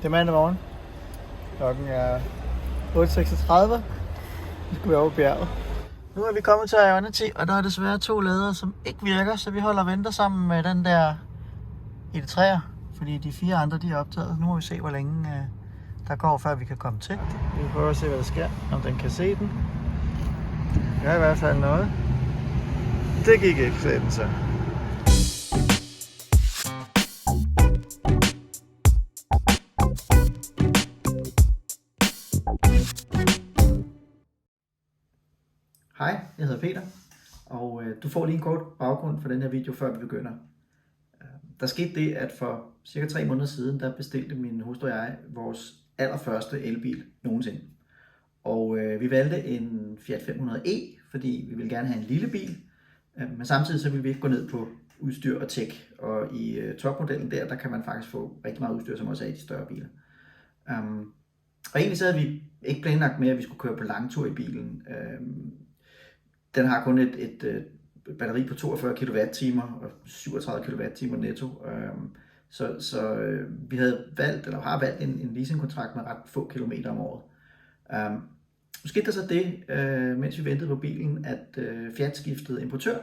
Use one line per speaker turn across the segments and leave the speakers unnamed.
Det er mandag morgen. Klokken er 8.36. Vi skal være over bjerget. Nu er vi kommet til Ionity, og der er desværre 2 ladere, som ikke virker, så vi holder og venter sammen med den der ID3'er, fordi de 4 andre de er optaget. Nu må vi se, hvor længe der går, før vi kan komme til. Vi prøver at se, hvad der sker, om den kan se den. Det er i hvert fald noget. Det gik ikke, sagde den så. Hej, jeg hedder Peter, og du får lige en kort baggrund for den her video, før vi begynder. Der skete det, at for cirka 3 måneder siden, der bestilte min hustru og jeg vores allerførste elbil nogensinde. Og vi valgte en Fiat 500e, fordi vi ville gerne have en lille bil, men samtidig så ville vi ikke gå ned på udstyr og tech. Og i topmodellen der kan man faktisk få rigtig meget udstyr, som også er i de større biler. Og egentlig så havde vi ikke planlagt med, at vi skulle køre på langtur i bilen. Den har kun et batteri på 42 kWh og 37 kWh netto. Så vi havde valgt, eller har valgt en leasingkontrakt med ret få kilometer om året. Nu skete der så det, mens vi ventede på bilen, at Fiat skiftede importør.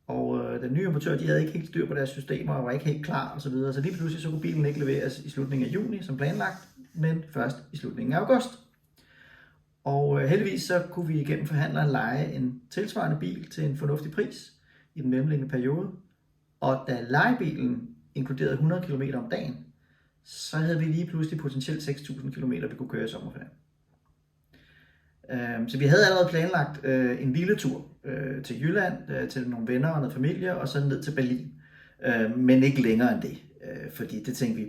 Og den nye importør, de havde ikke helt styr på deres systemer og var ikke helt klar osv. Så lige pludselig så kunne bilen ikke leveres i slutningen af juni som planlagt, men først i slutningen af august. Og heldigvis så kunne vi igennem forhandleren leje en tilsvarende bil til en fornuftig pris i den mellemliggende periode. Og da lejebilen inkluderede 100 km om dagen, så havde vi lige pludselig potentielt 6.000 km, vi kunne køre i sommerferien. Så vi havde allerede planlagt en lille tur til Jylland, til nogle venner og noget familie, og så ned til Berlin. Men ikke længere end det, fordi det tænkte vi,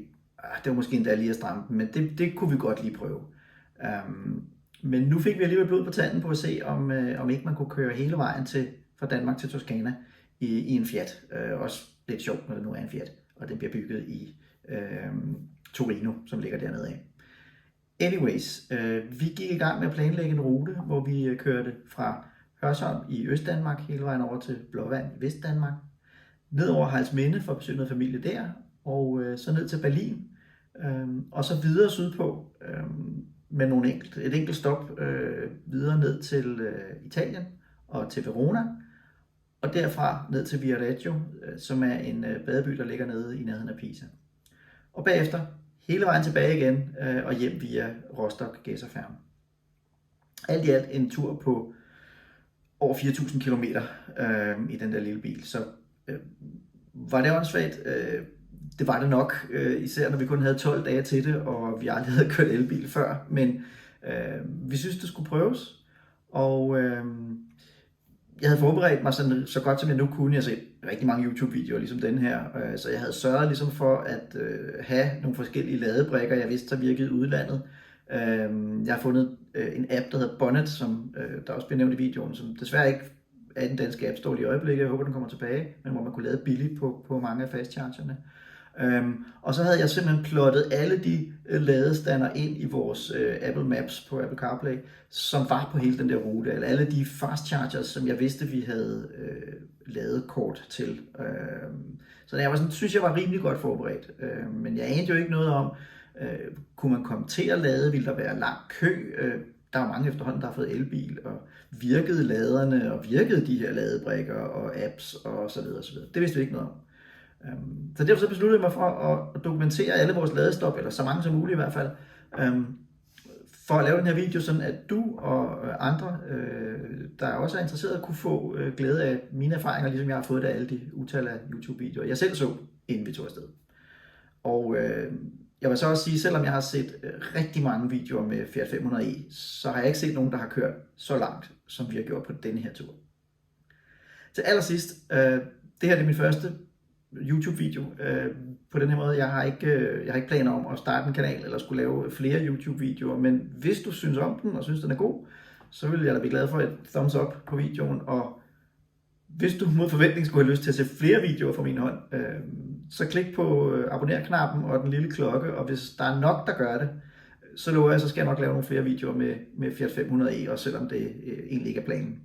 det var måske endda lige at stramme den, men det kunne vi godt lige prøve. Men nu fik vi alligevel blod på tanden på at se, om ikke man kunne køre hele vejen fra Danmark til Toskana i en Fiat. Også lidt sjovt, når det nu er en Fiat, og den bliver bygget i Torino, som ligger dernede af. Anyways, vi gik i gang med at planlægge en rute, hvor vi kørte fra Hørsholm i Østdanmark hele vejen over til Blåvand i Vestdanmark, ned over Haraldsminde for at besøge noget familie der, og så ned til Berlin, og så videre sydpå med et enkelt stop videre ned til Italien og til Verona, og derfra ned til Viareggio, som er en badeby, der ligger nede i nærheden af Pisa. Og bagefter hele vejen tilbage igen og hjem via Rostock-Gäserfärm. Alt i alt en tur på over 4.000 km i den der lille bil. Så var det åndssvagt? Det var det nok, især når vi kun havde 12 dage til det, og vi aldrig havde kørt elbil før. Men vi synes, det skulle prøves. Og jeg havde forberedt mig så godt, som jeg nu kunne. Jeg har set rigtig mange YouTube-videoer, ligesom den her. Så jeg havde sørget ligesom for at have nogle forskellige ladebrikker, jeg vidste, der virkede i udlandet. Jeg har fundet en app, der hedder Bonnet, som der også bliver nævnt i videoen, som desværre ikke er den danske App Store i øjeblikket. Jeg håber, den kommer tilbage, men hvor man kunne lade billigt på mange af fastchargerne. Og så havde jeg simpelthen plottet alle de ladestander ind i vores Apple Maps på Apple CarPlay, som var på hele den der rute, eller alle de fast chargers, som jeg vidste, vi havde lavet kort til. Så jeg synes jeg var rimelig godt forberedt, men jeg anede jo ikke noget om, kunne man komme til at lade, ville der være lang kø. Der er mange efterhånden, der har fået elbil, og virkede laderne, og virkede de her ladebrikker og apps og så videre, så videre. Det vidste vi ikke noget om. Så derfor så besluttede jeg mig for at dokumentere alle vores ladestop, eller så mange som muligt i hvert fald, for at lave den her video, sådan at du og andre, der også er interesseret, kunne få glæde af mine erfaringer, ligesom jeg har fået af alle de utal af YouTube-videoer, jeg selv så, inden vi tog afsted. Og jeg vil så også sige, selvom jeg har set rigtig mange videoer med Fiat 500e, så har jeg ikke set nogen, der har kørt så langt, som vi har gjort på denne her tur. Til allersidst, det her er min første YouTube-video på den her måde. Jeg har ikke planer om at starte en kanal eller skulle lave flere YouTube-videoer, men hvis du synes om den og synes den er god, så vil jeg da blive glad for et thumbs up på videoen, og hvis du mod forventning skulle have lyst til at se flere videoer fra min hånd, så klik på abonner-knappen og den lille klokke, og hvis der er nok, der gør det, så lover jeg, så skal jeg nok lave nogle flere videoer med Fiat 500e, også selvom det egentlig ikke er planen.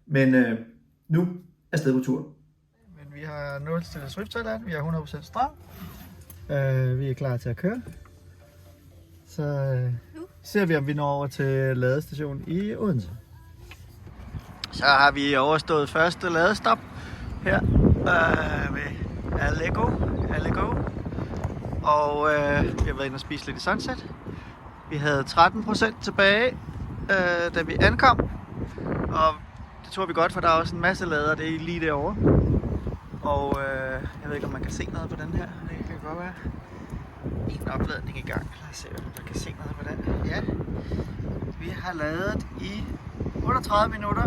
Men nu er stedet på tur. Men vi har 0 til Swift-tallet, vi har 100% strøm, vi er klar til at køre. Så ser vi, om vi når over til ladestationen i Odense. Så har vi overstået første ladestop her ved Allego. Og vi har været inde og spise lidt i Sunset. Vi havde 13% tilbage, da vi ankom. Og det tror vi godt, for der er også en masse lader, det er lige derovre. Og jeg ved ikke, om man kan se noget på den her. Det kan godt være. En opladning i gang. Lad os se, om der kan se noget på den. Ja. Vi har ladet i 38 minutter.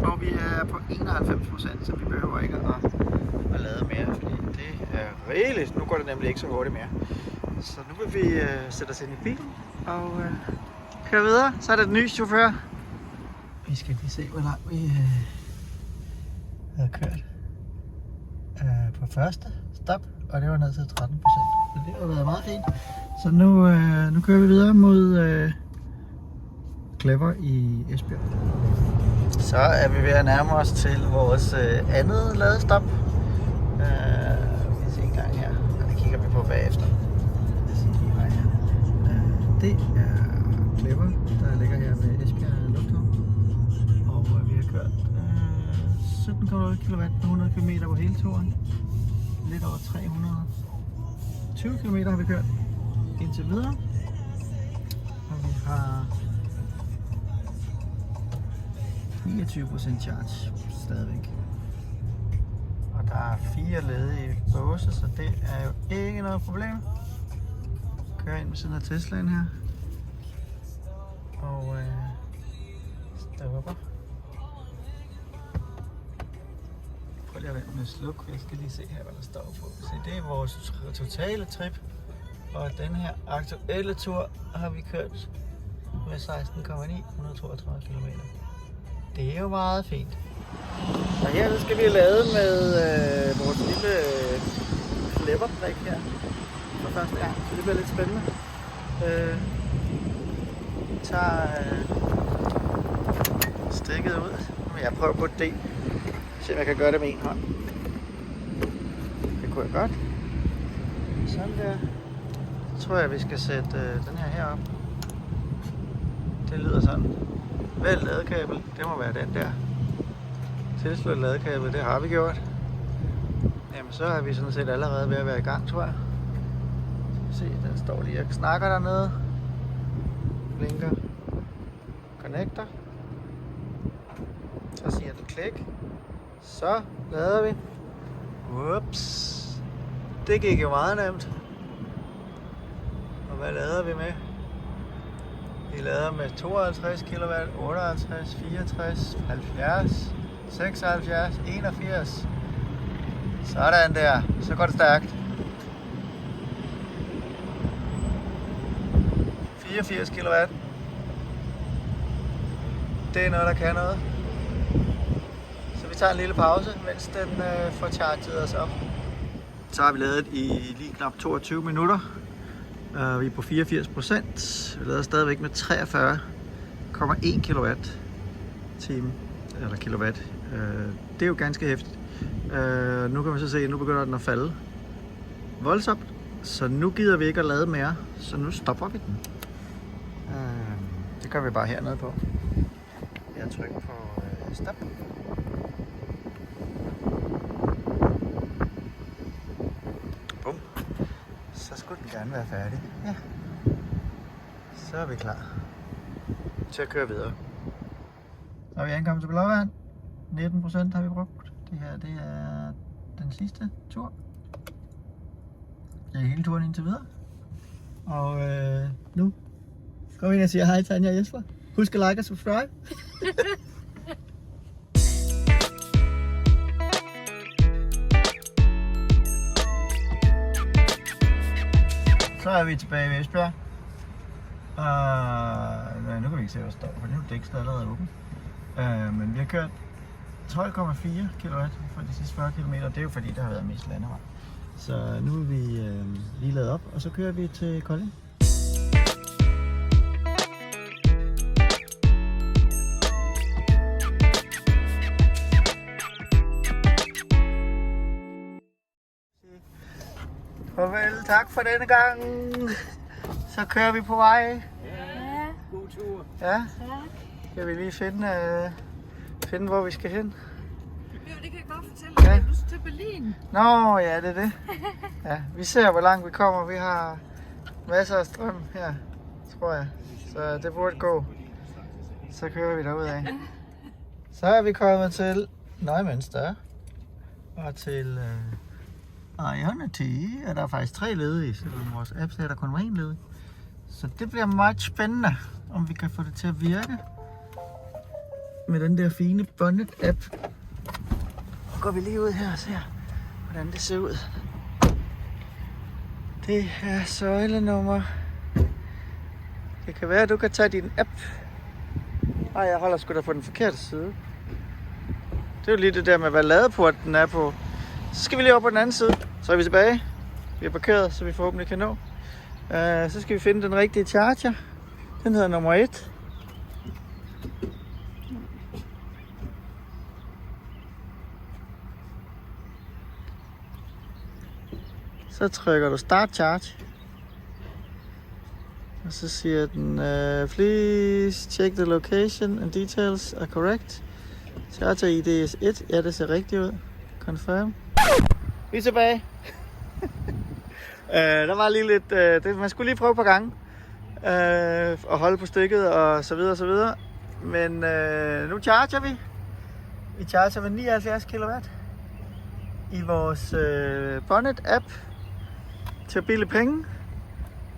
Og vi er på 91%, så vi behøver ikke at lade mere, fordi det er rigeligt. Nu går det nemlig ikke så hurtigt mere. Så nu vil vi sætte os ind i bilen og køre videre. Så er der den nye chauffør. Vi skal lige se, hvor langt vi havde kørt på første stop, og det var ned til 13%. Så det har været meget fint. Så nu kører vi videre mod Clever i Esbjerg. Så er vi ved at nærme os til vores andet ladestop. Vi ser en gang her, og det kigger vi på bagefter. Det er Clever, der ligger her ved Esbjerg Lufthavn. Og vi har kørt 17,8 kW på 100 km på hele turen. Lidt over 320 km har vi kørt indtil videre. Og vi har 29% charge stadigvæk. Og der er 4 ledige båse, så det er jo ikke noget problem. Kører ind ved siden af Teslaen her. Og stopper. Prøv lige at vente med at slukke. Jeg skal lige se her, hvad der står på. Så det er vores totale trip. Og den her aktuelle tur har vi kørt med 16,9, 132 km. Det er jo meget fint. Og her skal vi lade med vores lille Clever-brik her for første gang, så det bliver lidt spændende. Tager stikket ud. Jeg prøver på det. Se om jeg kan gøre det med en hånd. Det kunne jeg godt. Sådan der. Så tror jeg, vi skal sætte den her herop. Det lyder sådan. Vælg ladekabel, det må være den der. Tilslut ladekabel, det har vi gjort. Jamen så er vi sådan set allerede ved at være i gang, tror jeg. Se, den står lige og snakker dernede. Blinker. Connector. Så siger den klik. Så lader vi. Ups. Det gik jo meget nemt. Og hvad lader vi med? Vi lader med 52 kW, 58, 64, 70, 76, 81. Sådan der. Så går det stærkt. 84 kW. Det er noget, der kan noget. Så vi tager en lille pause, mens den får charget os op. Så har vi ladet i lige knap 22 minutter. Vi er på 84%. Vi lader stadigvæk med 43,1 kWh. Eller kilowatt. Det er jo ganske hæftigt. Nu kan man så se, at nu begynder den at falde voldsomt. Så nu gider vi ikke at lade mere. Så nu stopper vi den. Det gør vi bare hernede på. Jeg trykker på stop. Bum. Så skulle den gerne være færdig. Ja. Så er vi klar til at køre videre. Så er vi ankommet til Blåvand. 19% har vi brugt. Det her, det er den sidste tur. Det er hele turen indtil videre. Og nu går vi ind og siger hej til Anja og Jesper. Husk at like og subscribe. Så er vi tilbage ved Esbjerg. Nu kan vi ikke se, hvad der står, for nu er dækket allerede åben. Men vi har kørt 12,4 kW for de sidste 40 km. Det er jo fordi, der har været mest landevej. Så nu er vi lige ladet op, og så kører vi til Kolding. Farvel, tak for denne gang. Så kører vi på vej.
Ja.
God tur.
Ja.
Tak.
Skal vi lige finde hvor vi skal hen?
Det kan jeg godt fortælle
Ja.
dig. Du skal til Berlin.
Nå, ja, det er det. Ja, vi ser, hvor langt vi kommer. Vi har masser af strøm her, tror jeg. Så det burde gå. Så kører vi derudad. Så er vi kommet til Neumünster og til Ionity. Og der er faktisk 3 ledige, selvom vores app siger, der kun var 1 ledig. Så det bliver meget spændende, om vi kan få det til at virke med den der fine Bonnet-app. Nu går vi lige ud her og ser, hvordan det ser ud. Det er søjlenummer. Det kan være, at du kan tage din app. Ej, jeg holder sgu da på den forkerte side. Det er jo lige det der med, hvad ladeport den er på. Så skal vi lige op på den anden side. Så er vi tilbage. Vi er parkeret, så vi forhåbentlig kan nå. Så skal vi finde den rigtige charger. Den hedder nummer 1. Så trykker du Start Charge. Og så siger den, please check the location and details are correct. Charger ID is 1. Ja, det ser rigtigt ud. Confirm. Vi er tilbage. Der var lige lidt, man skulle lige prøve et par gange. Og holde på stikket og så videre og så videre. Men nu charger vi. Vi charger med 79 kW. I vores Bonnet-app. Til billige penge.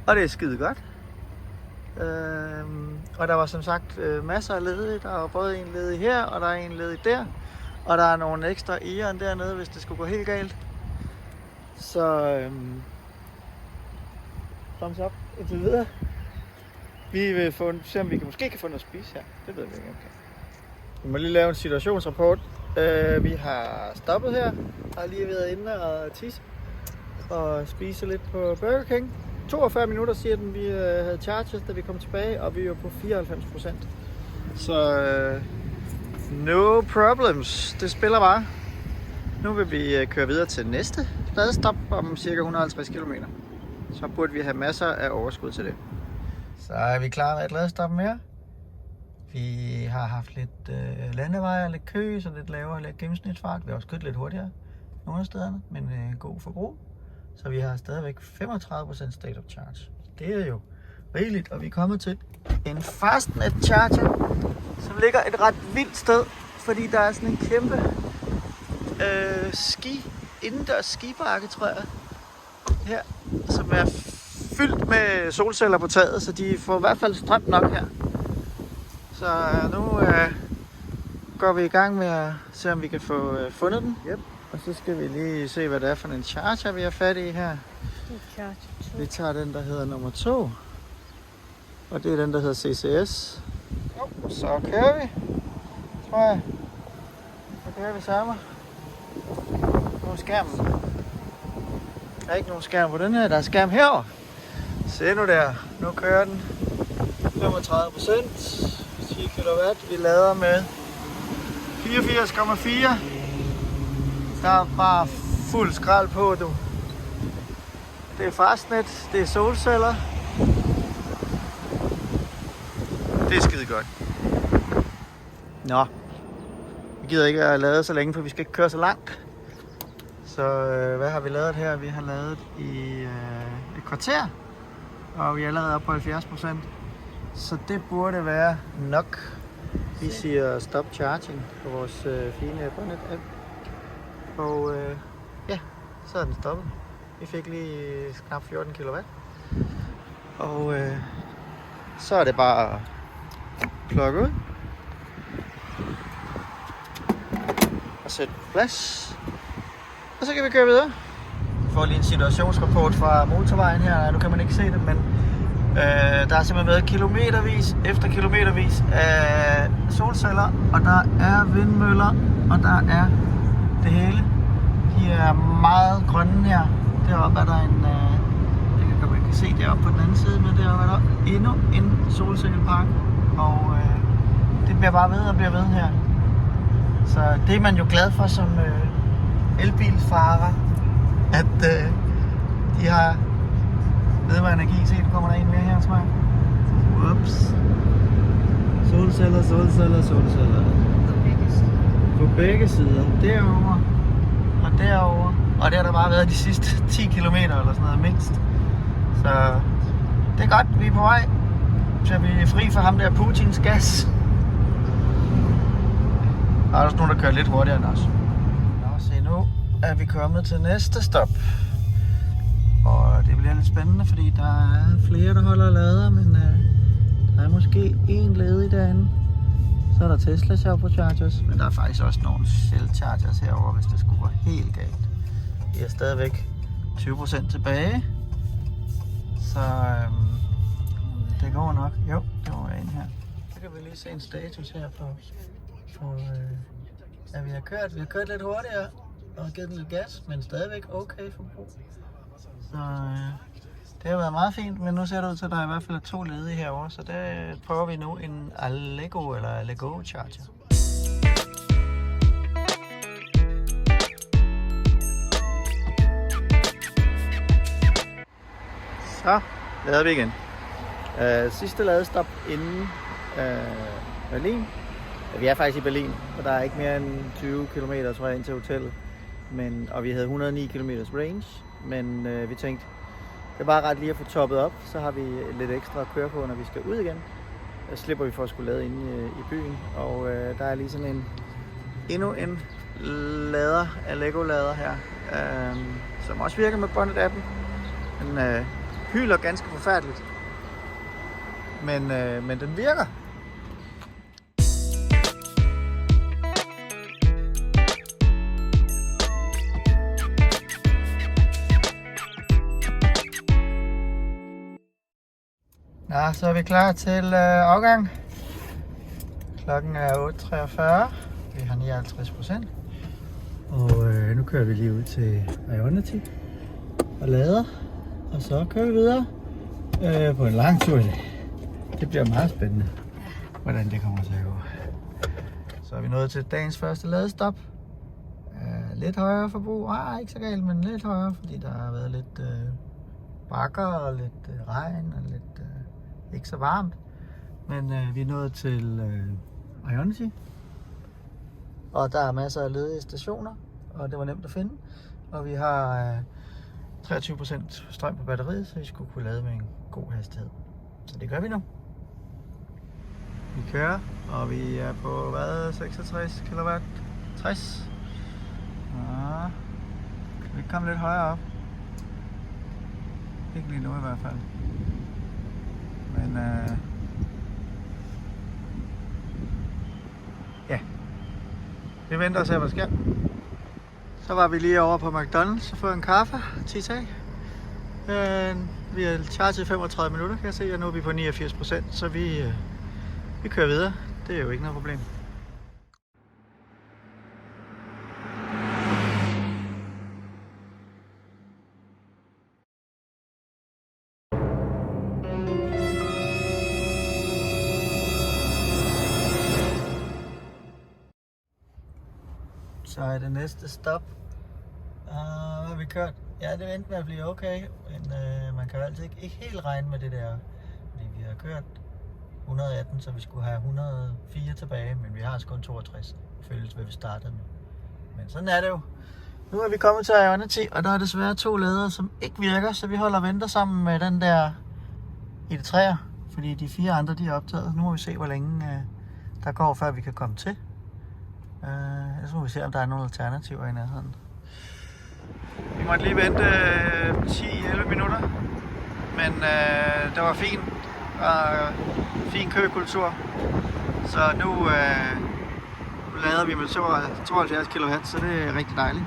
Og det er skide godt. Og der var som sagt masser af ledige. Der var både en ledig her, og der er en ledig der. Og der er nogle ekstra Eon dernede, hvis det skulle gå helt galt. Så thumbs up indtil videre. Vi vil se om vi måske kan få noget at spise her. Det ved vi ikke, okay. Vi må lige lave en situationsrapport. Vi har stoppet her. Har lige været inde og tisse. Og spise lidt på Burger King. 42 minutter siger den, vi havde charges, da vi kom tilbage, og vi var på 94%. Så no problems. Det spiller bare. Nu vil vi køre videre til næste ladestop om cirka 150 km. Så burde vi have masser af overskud til det. Så er vi klar med et ladestop mere. Vi har haft lidt landeveje, lidt kø, så lidt lavere lidt gennemsnitsfart. Vi har også kørt lidt hurtigere nogle af stederne, men god forbrug. Så vi har stadigvæk 35% state of charge. Det er jo rigeligt, og vi er kommet til en fastnet charger, som ligger et ret vildt sted, fordi der er sådan en kæmpe indendørs skibakke, tror jeg, her, som er fyldt med solceller på taget, så de får i hvert fald strøm nok her. Så nu går vi i gang med at se, om vi kan få fundet den. Yep. Og så skal vi lige se, hvad det er for en charger, vi har fat i her. Vi tager den, der hedder nummer 2. Og det er den, der hedder CCS. Så kører vi, tror jeg. Så kører vi sammen. Nu er skærmen. Der er ikke nogen skærm på den her, der er skærm herovre. Se nu der, nu kører den 35%, 10 kW. Vi lader med 84,4. Der er bare fuld skrald på, du. Det er fastnet, det er solceller. Det er skide godt. Nå, vi gider ikke at lade så længe, for vi skal ikke køre så langt. Så hvad har vi lavet her? Vi har lavet i et kvarter, og vi er allerede oppe på 70%. Så det burde være nok. Vi siger stop charging på vores fine Bonnet-app. Og ja, så er den stoppet. Vi fik lige knap 14 kW. Og så er det bare at plukke ud. Og sætte på plads. Og så kan vi køre videre. Vi får lige en situationsrapport fra motorvejen her. Nu kan man ikke se det, men der har simpelthen været kilometervis efter kilometervis af solceller. Og der er vindmøller, og der er det hele. De er meget grønne her. Deroppe er der en, man kan se deroppe på den anden side, men deroppe er der endnu en solcellepark. Og det bliver bare ved og bliver ved her. Så det er man jo glad for som elbilfarer, at de har Vedvarende energi, se, der kommer der en mere her, smart. Ups. Solceller, solceller, solceller. På begge sider. Derovre og derovre. Og det har der bare været de sidste 10 km eller sådan noget mindst. Så det er godt, vi er på vej. Så vi er fri for ham der Putins gas. Der er også nogen, der kører lidt hurtigere end os. Nå, se nu er vi kommet til næste stop. Og det bliver lidt spændende, fordi der er flere, der holder lader, men der er måske en ledig derinde. Så er der Tesla Superchargers, men der er faktisk også nogle Shell Chargers herovre, hvis det skulle gå helt galt. Vi er stadigvæk 20% tilbage, så det går nok. Jo, det må være en her. Så kan vi lige se en status her på at vi har kørt lidt hurtigere og givet den lidt gas, men stadigvæk okay forbrug. Så det har været meget fint, men nu ser det ud til, at der i hvert fald er 2 ledige herovre, så der prøver vi nu en Allego eller Allego Charger. Så lader vi igen. Sidste ladestop inden Berlin. Vi er faktisk i Berlin, og der er ikke mere end 20 km, tror jeg, ind til hotellet. Og vi havde 109 km range, men vi tænkte, det er bare ret lige at få toppet op, så har vi lidt ekstra at køre på, når vi skal ud igen. Så slipper vi for at skulle lade inde i byen, og der er lige sådan endnu en lader, Allego-lader her, som også virker med Bonnет-appen. Den hyler ganske forfærdeligt, men den virker. Ja, så er vi klar til afgang. Klokken er 8:43. Vi har 59%. Og nu kører vi lige ud til Ionity og lader. Og så kører vi videre på en lang tur i dag. Det bliver meget spændende, hvordan det kommer til at gå. Så er vi nået til dagens første ladestop. Lidt højere forbrug. Ikke så galt, men lidt højere, fordi der har været lidt bakker og lidt regn og lidt ikke så varmt. Men vi er nået til Ionity. Og der er masser af ledige stationer, og det var nemt at finde. Og vi har 23% strøm på batteriet, så vi skulle kunne lade med en god hastighed. Så det gør vi nu. Vi kører, og vi er på 66 kW? 60. Ja. Kan vi komme lidt højere op? Ikke lige nu i hvert fald. Men ja, vi venter og ser, hvad der sker. Så var vi lige over på McDonald's og fået en kaffe til tag. Vi har charget 35 minutter, kan jeg se, og nu er vi på 89%, så vi kører videre. Det er jo ikke noget problem. Så er det næste stop. Hvad har vi kørt? Ja, det endte med at blive okay, men man kan jo altid ikke helt regne med det der. Fordi vi har kørt 118, så vi skulle have 104 tilbage, men vi har altså kun 62, følges hvad vi startede med. Men sådan er det jo. Nu er vi kommet til Ionity, og der er desværre 2 ladere, som ikke virker, så vi holder og venter sammen med den der i det træer, fordi de 4 andre de er optaget. Nu må vi se, hvor længe der går, før vi kan komme til. Så må vi se, om der er nogle alternativer i nærheden. Vi måtte lige vente 10-11 minutter, men det var fint og fin køkultur. Så nu lader vi med 72 kW, så det er rigtig dejligt.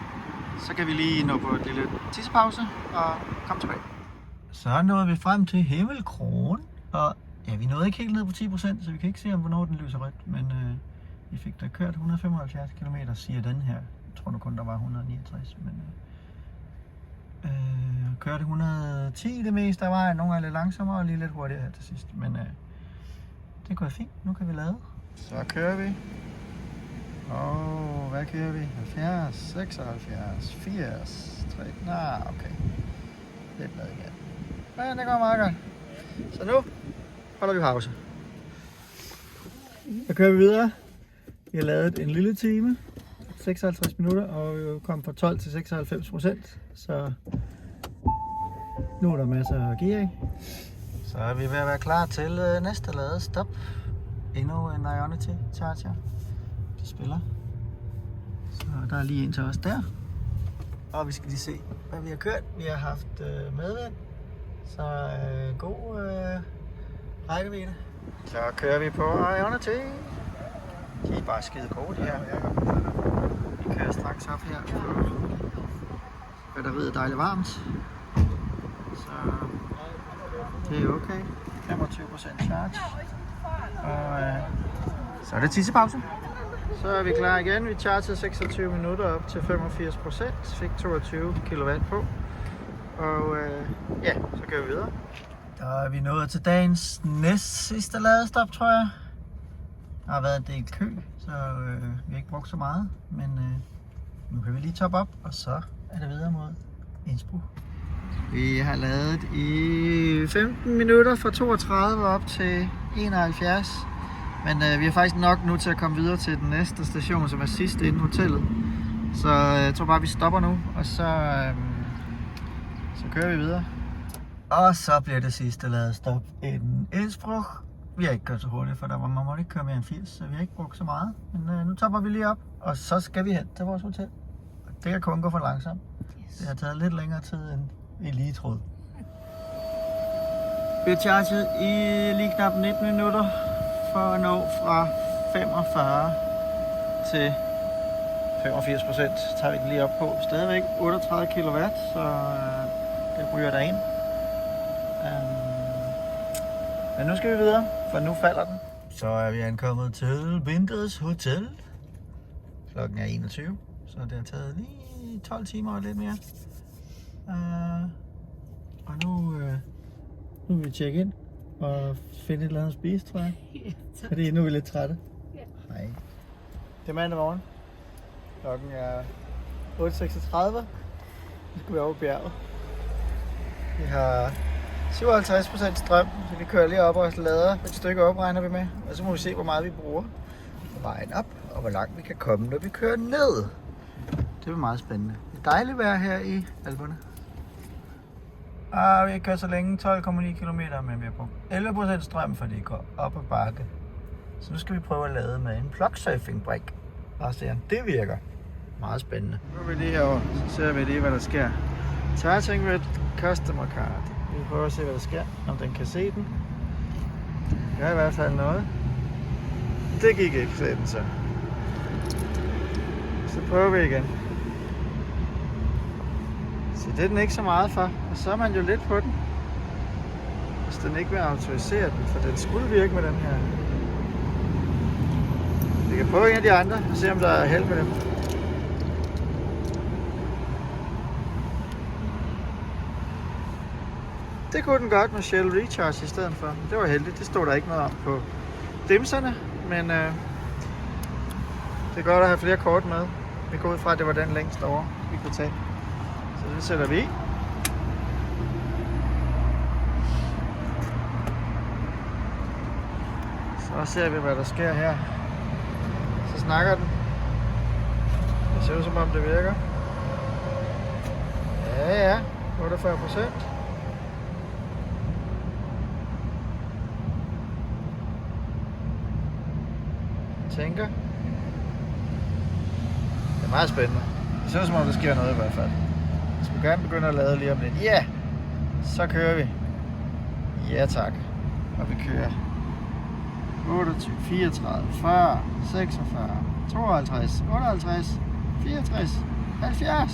Så kan vi lige nå på et lille tissepause og komme tilbage. Så nåede vi frem til Himmelkron, og ja, vi nåede ikke helt ned på 10%, så vi kan ikke se, hvornår den lyser rødt, men vi fik da kørt 175 km, siger den her. Jeg tror nu kun, der var 169, men kørte 110 det meste af vejen. Nogle er lidt langsommere og lige lidt hurtigere her til sidst, men det går fint. Nu kan vi lade. Så kører vi. Og hvad kører vi? 70, 76, 80, 3. Okay. Lidt lad igen. Ja, det går meget godt. Så nu holder vi pause. Så kører vi videre. Vi har lavet en lille time, 56 minutter, og vi er kommet fra 12 til 96%. Så nu er der masser af gearing. Så er vi ved at være klar til næste ladestop. Endnu en Ionity Charger. De spiller. Så der er lige en til os der. Og vi skal lige se, hvad vi har kørt. Vi har haft medvind. Så god rækkevidde. Så kører vi på Ionity. De er bare skide gode, de her. Vi kører straks op her. Batteriet er dejligt varmt. Så det er okay. 25% charge. Og så er det tissepause. Så er vi klar igen. Vi chargede 26 minutter op til 85%. Fik 22 kW på. Og ja, så kører vi videre. Der er vi nået til dagens næst sidste ladestop, tror jeg. Der har været en del kø, så vi har ikke brugt så meget. Men nu kan vi lige toppe op, og så er det videre mod Innsbruck. Vi har ladet i 15 minutter fra 32 op til 71. Men vi har faktisk nok nu til at komme videre til den næste station, som er sidst inden hotellet. Så jeg tror bare, vi stopper nu, og så kører vi videre. Og så bliver det sidste ladestop inden Innsbruck. Vi har ikke kørt så hurtigt, for man måtte ikke køre mere end 80, så vi har ikke brugt så meget. Men nu topper vi lige op, og så skal vi hen til vores hotel. Det kan kun gå for langsomt. Yes. Det har taget lidt længere tid, end vi lige troede. Vi har charget i lige knap 19 minutter for at nå fra 45 til 85%. Tager vi den lige op på. Stadigvæk 38 kW, så det ryger der ind. Men nu skal vi videre, for nu falder den. Så er vi ankommet til Binders Hotel. Klokken er 21, så det har taget lige 12 timer og lidt mere. Og nu vil vi tjekke ind og finde et eller andet at spise, tror jeg. Fordi nu er vi lidt trætte. Hej. Det er mandag morgen. Klokken er 8.36. Nu skal vi over bjerget. Vi har 57% strøm, så vi kører lige op og lader et stykke op, regner vi med. Og så må vi se, hvor meget vi bruger på vejen op, og hvor langt vi kan komme, når vi kører ned. Det er meget spændende. Det er dejligt vejr her i Alperne. Vi har kørt så længe, 12,9 km, men vi har brugt 11% strøm, fordi det går op ad bakke. Så nu skal vi prøve at lade med en plug-surfing-brik. Bare se, om det virker. Meget spændende. Nu er vi lige herovre, så ser vi lige, hvad der sker. Charging with customer card. Vi prøver at se, hvad der sker, om den kan se den. Det gør i hvert fald noget. Det gik ikke, sagde den så. Så prøver vi igen. Så det er den ikke så meget for, og så er man jo lidt på den. Hvis den ikke vil autorisere den, for den skulle virke med den her. Vi kan prøve en af de andre, og se om der er held med dem. Det kunne den godt med Shell Recharge i stedet for. Det var heldigt, det stod der ikke noget om på dimserne, men det er godt at have flere kort med. Vi går ud fra, at det var den længst over, vi kunne tage. Så det sætter vi i. Så ser vi, hvad der sker her. Så snakker den. Det ser ud som om det virker. Ja, 48%. Tænker. Det er meget spændende. Det ser ud som om der sker noget i hvert fald. Jeg skulle gerne begynde at lade lige om lidt. Ja! Så kører vi. Ja tak. Og vi kører 28, 34, 40, 46, 52, 58, 64, 70.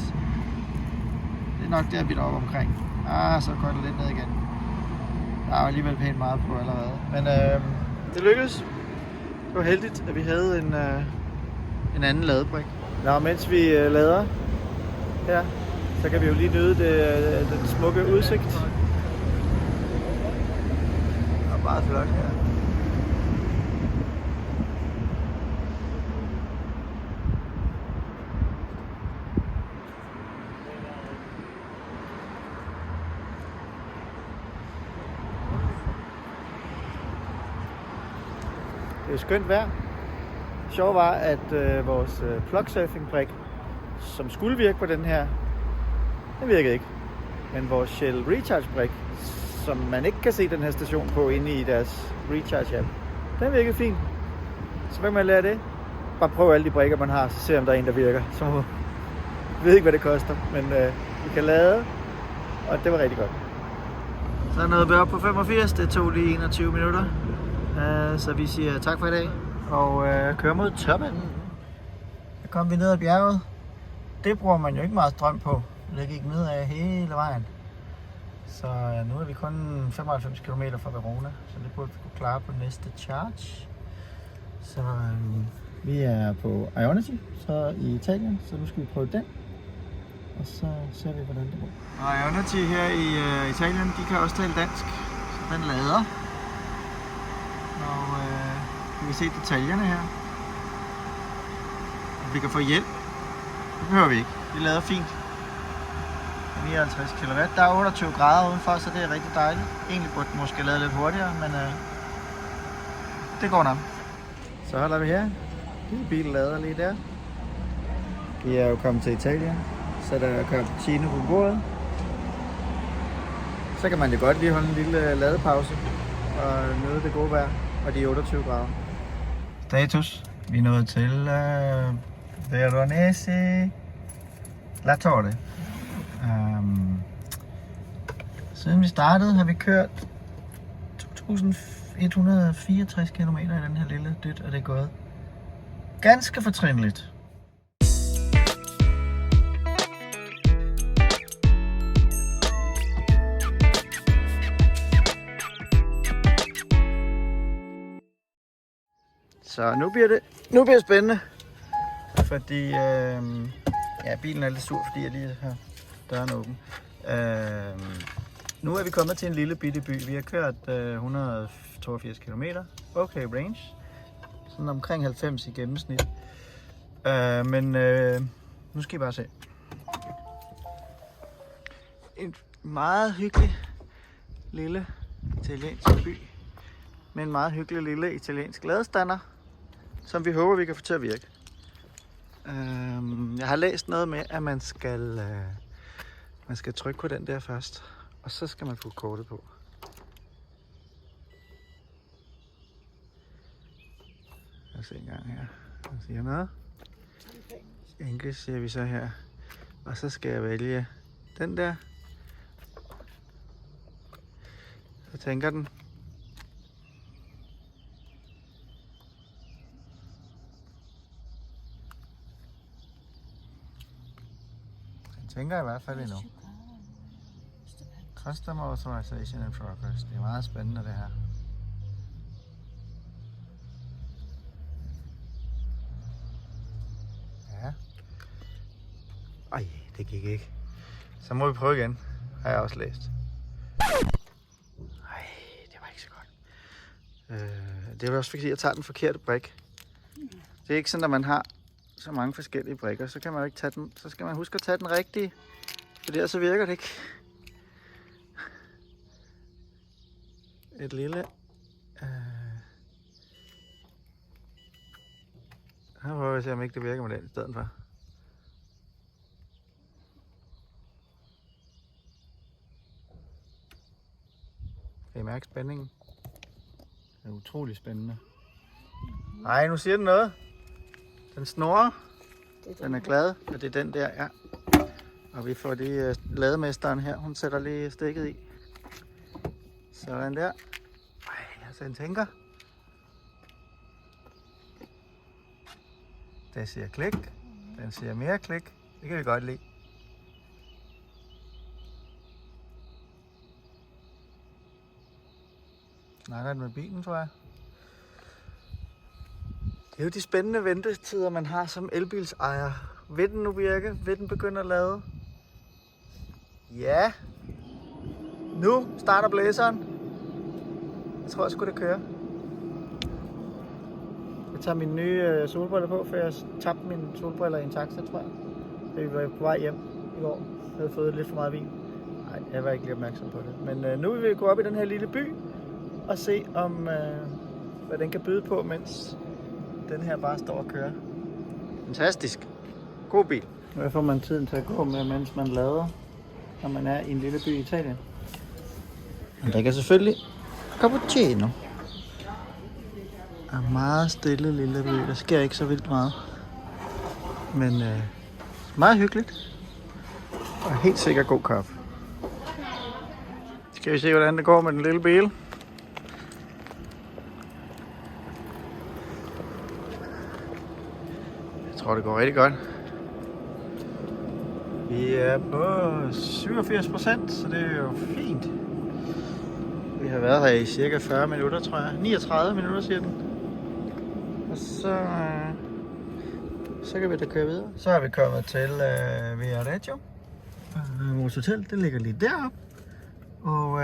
Det er nok der, vi er oppe omkring. Så går det lidt ned igen. Der er jo alligevel pænt meget på allerede. Men det lykkedes. Det var heldigt, at vi havde en anden ladebrik. Nå, mens vi lader her, så kan vi jo lige nyde den smukke udsigt. Det er meget flot her. Det er skønt vejr. Sjovt var, at vores plug-surfing-brik, som skulle virke på den her, den virkede ikke. Men vores Shell Recharge-brik, som man ikke kan se den her station på inde i deres Recharge-app, den virkede fint. Så hvad kan man lære det? Bare prøv alle de brikker, man har, så se om der er en, der virker. Så jeg ved ikke, hvad det koster, men vi kan lade, og det var rigtig godt. Så nåede vi op på 85, det tog lige 21 minutter. Så vi siger tak for i dag, og kører mod toppen. Så kom vi ned ad bjerget. Det bruger man jo ikke meget strøm på. Det gik ned ad hele vejen. Så nu er vi kun 95 km fra Verona, så det burde vi kunne klare på næste charge. Så vi er på Ionity, så i Italien, så nu skal vi prøve den. Og så ser vi, hvordan det går. Og Ionity her i Italien, de kan også tale dansk, så den lader. Og vi kan se detaljerne her. Vi kan få hjælp. Det behøver vi ikke. Vi lader fint. 59 kW. Der er 28 grader udenfor, så det er rigtig dejligt. Egentlig burde den måske lade lidt hurtigere, men det går nok. Så holder vi her. Bilen lader lige der. Vi er jo kommet til Italien, så der er cappuccino på bordet. Så kan man jo godt lige holde en lille ladepause og nyde det gode vejr og de 28 grader. Status. Vi er nået til Veronese La Torre. Siden vi startede har vi kørt 2164 km i den her lille dyt, og det er gået ganske fortrinligt. Så nu bliver det spændende, fordi bilen er lidt sur, fordi jeg lige har døren åben. Nu er vi kommet til en lille bitte by. Vi har kørt 182 km. Okay range. Sådan omkring 90 i gennemsnit. Men nu skal I bare se. En meget hyggelig lille italiensk by. Med en meget hyggelig lille italiensk ladestander, som vi håber, vi kan få til at virke. Jeg har læst noget med, at man skal trykke på den der først, og så skal man få kortet på. Lad os se en gang her. Jeg siger noget. Enke siger vi så her. Og så skal jeg vælge den der. Så tænker den. Tænker i hvert fald endnu. Customer authorization in progress. Det er meget spændende det her. Ja. Ej, det gik ikke. Så må vi prøve igen. Har jeg også læst. Ej, det var ikke så godt. Det er også fordi jeg tager den forkerte brik. Det er ikke sådan, at man har så mange forskellige brikker, så kan man jo ikke tage den, så skal man huske at tage den rigtige, for ellers så virker det ikke. Et lille her prøver jeg at se, om ikke det virker med den i stedet for. Kan I mærke spændingen? Det er utrolig spændende. Ej, nu siger den noget. Den snurrer. Den er glad, og det er den der, ja. Og vi får lige lademesteren her. Hun sætter lige stikket i. Sådan der. Ej, altså den tænker. Den siger klik. Den siger mere klik. Det kan vi godt lide. Snakker den med bilen, tror jeg. Det er jo de spændende ventetider, man har som elbilsejer. Vil den nu virke? Vil den begynde at lade? Ja. Nu starter blæseren. Jeg tror sgu det kører. Jeg tager mine nye solbriller på, for jeg tabte mine solbriller i en taxa, tror jeg. Da vi var på vej hjem i går. Jeg havde fået lidt for meget vin. Nej, jeg var ikke lige opmærksom på det. Men nu vil vi gå op i den her lille by og se om hvad den kan byde på, mens den her bare står og kører. Fantastisk. God bil. Hvad får man tiden til at gå med, mens man lader, når man er i en lille by i Italien? Man drikker selvfølgelig cappuccino. Er meget stille lille by. Der sker ikke så vildt meget. Men meget hyggeligt. Og helt sikkert god kaffe. Skal vi se, hvordan det går med den lille bil? Jeg tror, det går rigtig godt. Vi er på 87%, så det er jo fint. Vi har været her i cirka 40 minutter, tror jeg. 39 minutter, siger den. Og så kan vi da køre videre. Så er vi kommet til Viareggio. Vores hotel, det ligger lige deroppe. Og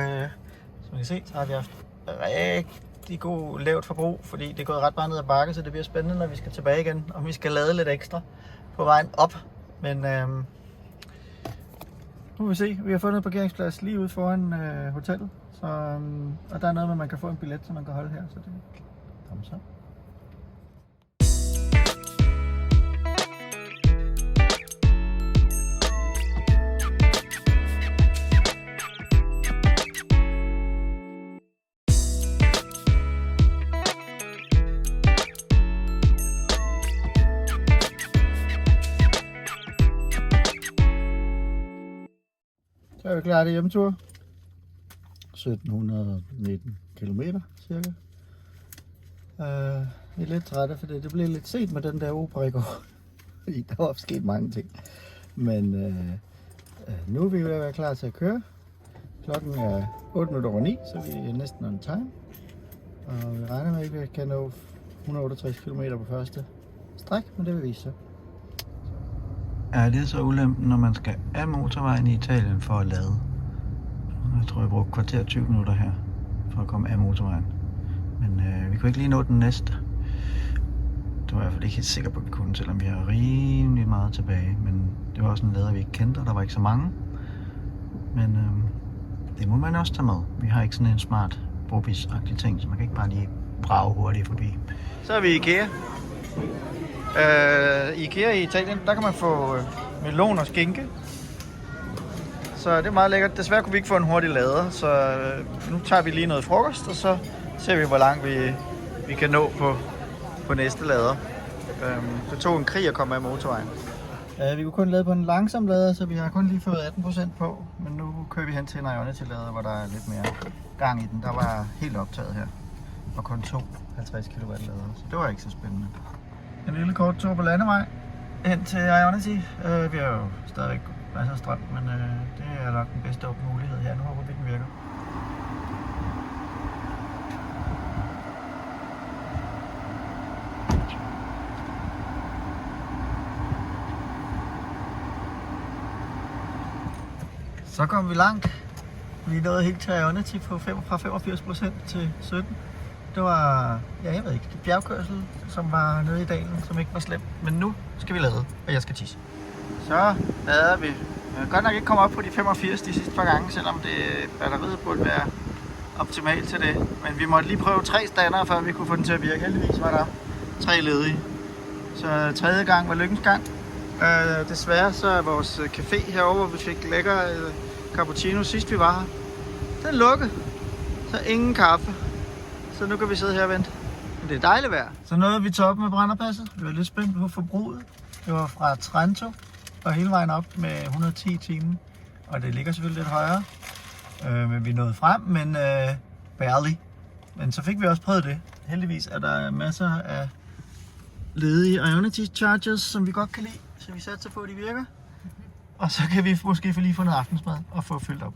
som I kan se, så har vi haft rigtig god lavt forbrug, fordi det er gået ret meget ned ad bakke, så det bliver spændende, når vi skal tilbage igen. Og vi skal lade lidt ekstra på vejen op. Men nu vil vi se. Vi har fundet en parkeringsplads lige ude foran hotellet. Så, og der er noget med, at man kan få en billet, så man kan holde her. Så det kommer så. Så er vi klar til hjemmetur. 1719 kilometer cirka. Vi er lidt trætte, for det blev lidt sent med den der opera i går. Der var sket mange ting. Men nu er vi ved at være klar til at køre. Klokken er 8:09, så vi er næsten on time. Og vi regner med, at vi kan nå 168 km på første stræk, men det vil vise sig. Er det så ulempen, når man skal af motorvejen i Italien for at lade? Jeg tror, jeg brugte kvarter 20 minutter her for at komme af motorvejen. Men vi kunne ikke lige nå den næste. Det var i hvert fald ikke helt sikker på, at vi kunne, selvom vi har rimelig meget tilbage. Men det var også en lader, vi ikke kendte, og der var ikke så mange. Men det må man også tage med. Vi har ikke sådan en smart brobis-agtig ting, så man kan ikke bare lige brage hurtigt forbi. Så er vi i IKEA. I IKEA i Italien, der kan man få melon og skinke. Så det er meget lækkert. Desværre kunne vi ikke få en hurtig lader, så nu tager vi lige noget frokost, og så ser vi, hvor langt vi kan nå på næste lader. Det tog en krig at komme af motorvejen. Vi kunne kun lade på en langsom lader, så vi har kun lige fået 18% på. Men nu kører vi hen til en Ionity-lader, hvor der er lidt mere gang i den. Der var helt optaget her, og kun 50 kW lader, så det var ikke så spændende. En lille kort tur på landevej hen til Ionity. Vi har jo stadigvæk masser af strøm, men det er nok den bedste mulighed her. Nu håber vi, den virker. Så kom vi langt. Vi nåede helt til Ionity fra 85% til 17%. Det var, ja, jeg ved ikke, bjergkørsel, som var nede i dalen, som ikke var slemt. Men nu skal vi lade, og jeg skal tisse. Så lader vi. Jeg kan godt nok ikke komme op på de 85 de sidste par gange, selvom batteriet burde være optimalt til det. Men vi måtte lige prøve 3 standere, før vi kunne få den til at virke. Heldigvis var der 3 ledige. Så tredje gang var lykkens gang. Desværre så er vores café herovre, hvor vi fik lækker cappuccino sidst vi var her, den lukkede. Så ingen kaffe. Så nu kan vi sidde her og vente. Men det er dejligt vejr. Så nåede vi til op med Brennerpasset. Vi var lidt spændt på forbruget. Det var fra Trento og hele vejen op med 110 timer. Og det ligger selvfølgelig lidt højere. Men vi nåede frem, men barely. Men så fik vi også prøvet det. Heldigvis er der masser af ledige Ionity chargers, som vi godt kan lide. Så vi satser på, at de virker. Og så kan vi måske lige få noget aftensmad og få fyldt op.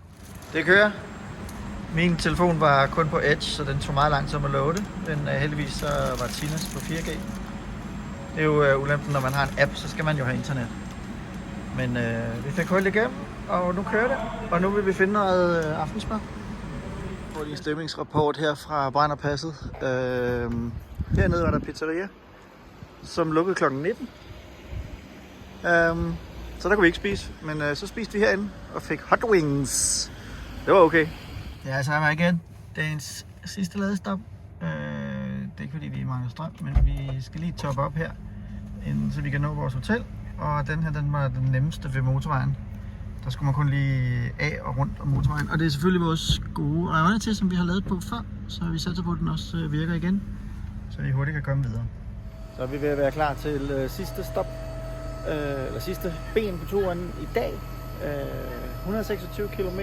Det kører. Min telefon var kun på Edge, så den tog meget lang tid at loade. Men heldigvis så var Tinas på 4G. Det er jo ulempen, når man har en app, så skal man jo have internet. Men vi fik hul igennem, og nu kører det. Og nu vil vi finde noget aftensmad. Jeg får lige en stemningsrapport her fra Brennerpasset. Hernede var der pizzeria, som lukkede kl. 19. Så der kunne vi ikke spise, men så spiste vi herinde og fik hot wings. Det var okay. Ja, så er vi igen. Dagens sidste ladestop. Det er ikke fordi vi mangler strøm, men vi skal lige toppe op her, så vi kan nå vores hotel. Og den her, den var den nemmeste ved motorvejen. Der skulle man kun lige af og rundt om motorvejen. Og det er selvfølgelig vores gode Ionity, som vi har lavet på før. Så vi satser på, at den også virker igen, så vi hurtigt kan komme videre. Så er vi ved at være klar til sidste stop, eller sidste ben på turen i dag. 126 km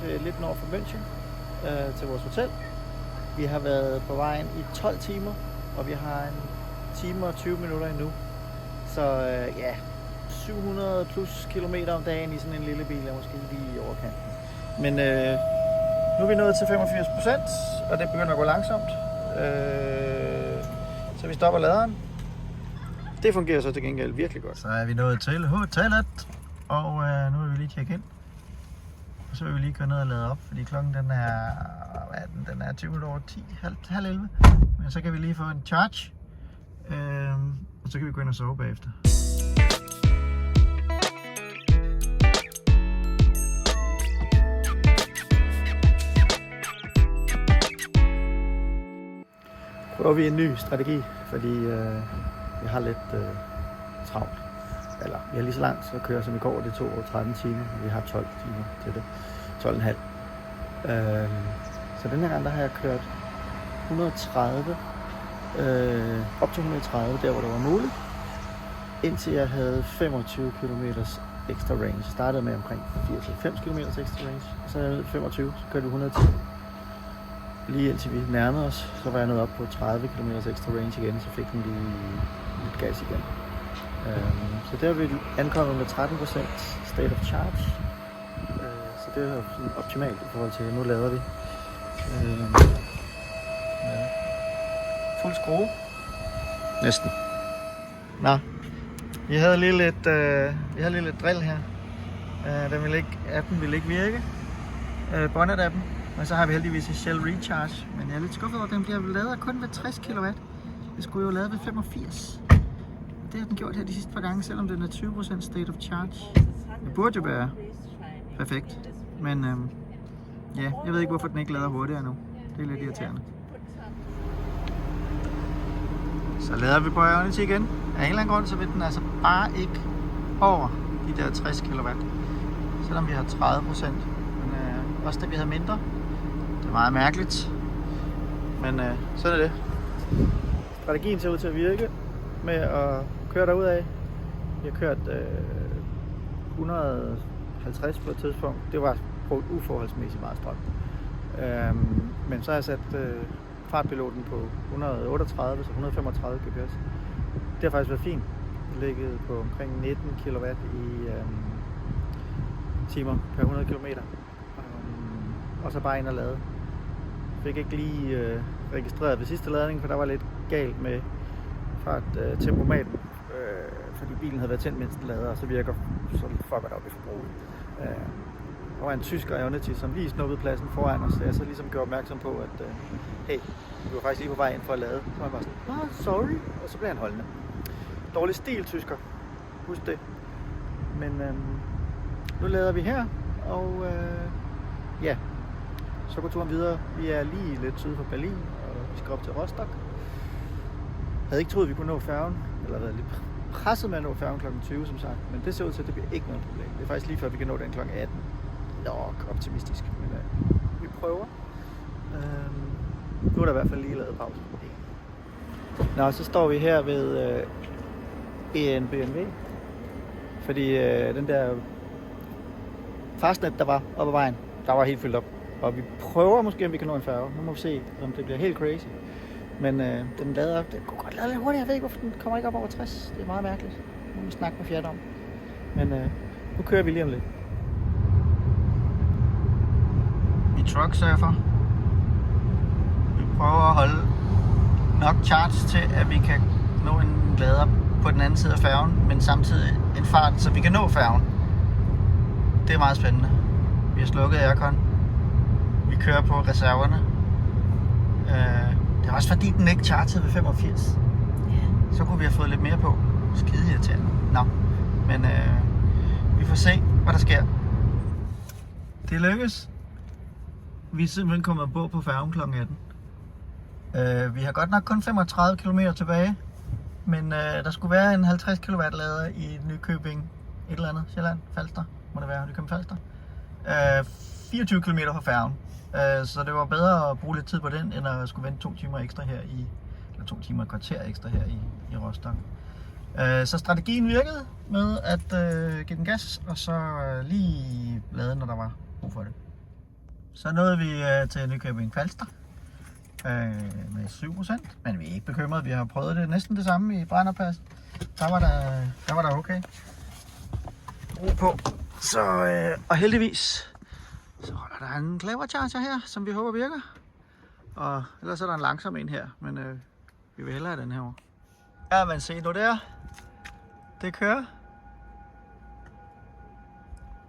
til lidt nord for München, til vores hotel. Vi har været på vejen i 12 timer, og vi har en time og 20 minutter endnu. Så ja, 700 plus kilometer om dagen i sådan en lille bil er måske lige i overkanten. Men nu er vi nået til 85%, og det begynder at gå langsomt. Så vi stopper laderen. Det fungerer så til gengæld virkelig godt. Så er vi nået til hotellet, og nu vil vi lige tjekke ind. Og så vil vi lige køre ned og lade op, fordi klokken den er, den er 20 minutter over 10, halv 11. Men så kan vi lige få en charge, og så kan vi gå ind og sove bagefter. Prøver vi en ny strategi, fordi vi har lidt travlt. Eller vi har lige så langt at køre som i går, det tog 13 timer, og vi har 12 timer til det. 12,5. Så den her gang, der har jeg kørt 130, op til 130, der hvor det var muligt, indtil jeg havde 25 km ekstra range. Jeg startede med omkring 4-5 km ekstra range, og så er jeg nede 25, så kørte vi 110. Lige indtil vi nærmede os, så var jeg nået op på 30 km ekstra range igen, så fik den lige lidt gas igen. Så der er vi ankommet med 13% state of charge. Så det er sådan optimalt i forhold til, nu lader vi. Fuld skrue. Næsten. Nå, vi havde lige lidt drill her. Appen ville ikke virke. Bonnet-appen. Men så har vi heldigvis et Shell Recharge. Men jeg er lidt skuffet over, at den bliver lavet kun ved 60 kW. Det skulle jo lade ved 85. Det har den gjort her de sidste par gange, selvom den er 20% state of charge. Det burde jo være perfekt. Men ja, jeg ved ikke, hvorfor den ikke lader hurtigere nu. Det er lidt irriterende. Så lader vi på Ionity igen. Af en eller anden grund, så vil den altså bare ikke over de der 60 kW. Selvom vi har 30%. Men også da vi havde mindre. Det er meget mærkeligt. Men så er det. Strategien ser ud til at virke med at køre derudad. Vi har kørt 150 på et tidspunkt. Det var på uforholdsmæssigt meget strøm. Men så har jeg sat fartpiloten på 138, så 135 kps. Det har faktisk været fint. Det ligget på omkring 19 kW i timer per 100 km. Og så bare ind og lade. Fik ikke lige registreret ved sidste ladning, for der var lidt galt med tempomaten, fordi bilen havde været tændt, mens den lader, og så virker så fucker det op i forbruget. Der var en tysker Ionity, som lige snuppede pladsen foran os, så jeg så ligesom gjorde opmærksom på, at hey, vi var faktisk lige på vej ind for at lade. Så var jeg bare sådan, sorry, og så blev han holdende. Dårlig stil, tysker. Husk det. Men nu lader vi her, og ja, så går turen videre. Vi er lige lidt syd for Berlin, og vi skal op til Rostock. Jeg havde ikke troet, at vi kunne nå færgen, eller været lidt presset med at nå færgen kl. 20, som sagt. Men det ser ud til, at det bliver ikke noget problem. Det er faktisk lige før, vi kan nå den kl. 18. Nok optimistisk, men vi prøver. Nu er der i hvert fald lige lavet pause. Nå, så står vi her ved BMW. Fordi den der fastnet, der var oppe ad vejen, der var helt fyldt op. Og vi prøver måske, om vi kan nå en færge. Nu må vi se, om det bliver helt crazy. Men den lader op. Den kunne godt lade lidt hurtigt. Jeg ved ikke, hvorfor den kommer ikke op over 60. Det er meget mærkeligt. Nu må vi snakke med Fiat om. Men nu kører vi lige om lidt. Vi trucksurfer. Vi prøver at holde nok charge til, at vi kan nå en lader på den anden side af færgen, men samtidig en fart, så vi kan nå færgen. Det er meget spændende. Vi har slukket aircon. Vi kører på reserverne. Det er også fordi, den ikke chargede ved 85. Så kunne vi have fået lidt mere på. Skide irriterende. Nå. Men vi får se, hvad der sker. Det lykkes. Vi er simpelthen kommet på færgen kl. 18. Vi har godt nok kun 35 km tilbage, men der skulle være en 50 kW lader i Nykøbing, et eller andet, Sjælland, Falster, må det være, Nykøbing Falster. 24 km fra færgen, så det var bedre at bruge lidt tid på den, end at skulle vente 2 timer ekstra her eller 2 timer og kvarter ekstra her i Rostock. Så strategien virkede med at give den gas, og så lige lade, når der var brug for det. Så nåede vi til Nykøbing Falster med 7%, men vi er ikke bekymrede. Vi har prøvet det næsten det samme i Brennerpass. Der var der okay ro på. Så, og heldigvis så holder der en Clever Charger her, som vi håber virker. Og ellers er der en langsom en her, men vi vil hellere have den her over. Ja, men se nu der. Det kører.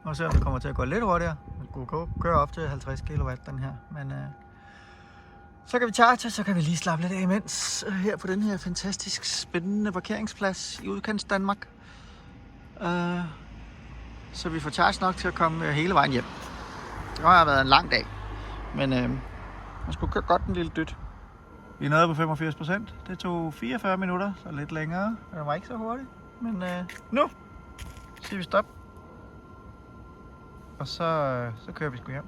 Og så om det kommer til at gå lidt hurtigere. Den kunne køre op til 50 kW den her. Men så kan vi charge, så kan vi lige slappe lidt af imens her på den her fantastisk spændende parkeringsplads i udkants Danmark. Så vi får charge nok til at komme hele vejen hjem. Det har været en lang dag, men man skulle køre godt en lille dyt. Vi nåede på 85%. Det tog 44 minutter, så lidt længere. Det var ikke så hurtigt, men nu siger vi stop. Og så kører vi sgu hjem.